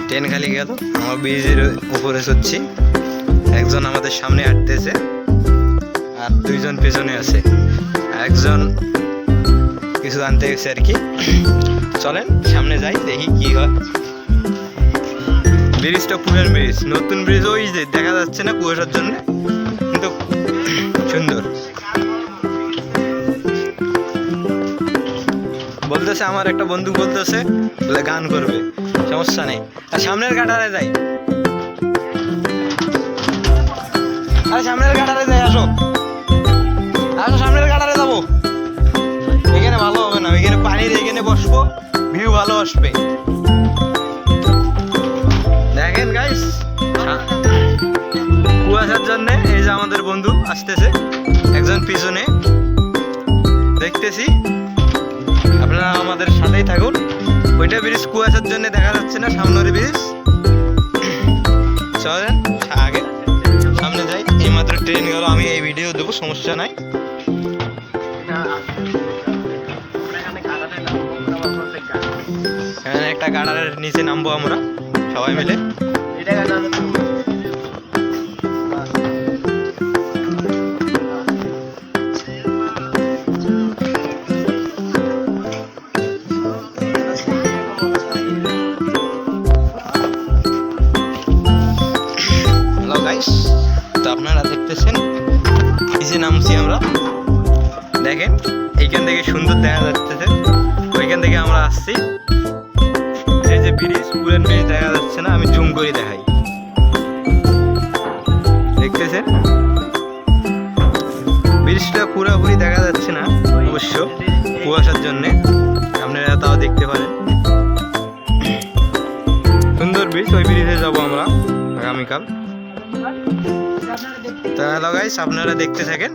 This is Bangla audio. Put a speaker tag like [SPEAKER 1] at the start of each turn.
[SPEAKER 1] ট্রেন খালি গেল, আমার ব্রিজের উপরে চড়ছি। একজন আমাদের সামনে হাঁটতেছে আর দুইজন পেছনে আছে, একজন কিছু আনতে গেছে আর কি। চলেন সামনে যাই, দেখি কি হয়। ব্রিজটা পুরান ব্রিজ, নতুন ব্রিজ ওই যে দেখা যাচ্ছে না কুয়াশার জন্য, কিন্তু সুন্দর। বলতেছে আমার একটা বন্ধু বলতেছে গান করবে, সমস্যা নেই। আর সামনের কাটারে যাই, আরে সামনের কাটারে যাই, আসো আসো সামনের কাটারে যাবো। এখানে ভালো হবে না, এখানে পানির এখানে বসবো, ভিউ ভালো আসবে। দেখেন গাইস, কুয়াশার জন্য এই যে আমাদের বন্ধু আসতেছে, একজন পিছনে দেখতেছি। আপনারা আমাদের সাথেই থাকুন। ওইটা ব্রিজ কুয়াশার জন্য দেখা যাচ্ছে না, সামনের ব্রিজ। চলেন আগে সামনে যাই। এইমাত্র ট্রেন গেল, আমি এই ভিডিও দেবো, সমস্যা নাই। এখানে একটা গাড়ারের নিচে নামবো আমরা সবাই মিলে। তো আপনারা দেখতেছেন নিচে নামছি আমরা। দেখেন এইখান থেকে সুন্দর দেখা যাচ্ছে, ওইখান থেকে আমরা আসছি। এই যে ব্রিজ, পুরান ব্রিজ দেখা যাচ্ছে না, আমি জুম করে দেখাই। দেখতেছেন ব্রিজটা পুরোপুরি দেখা যাচ্ছে না অবশ্য কুয়াশার জন্যে, আপনারা তাও দেখতে পারেন। সুন্দর ব্রিজ, ওই ব্রিজে যাবো আমরা আগামীকাল। তা হ্যালো গাইস, আপনারা দেখতে থাকেন।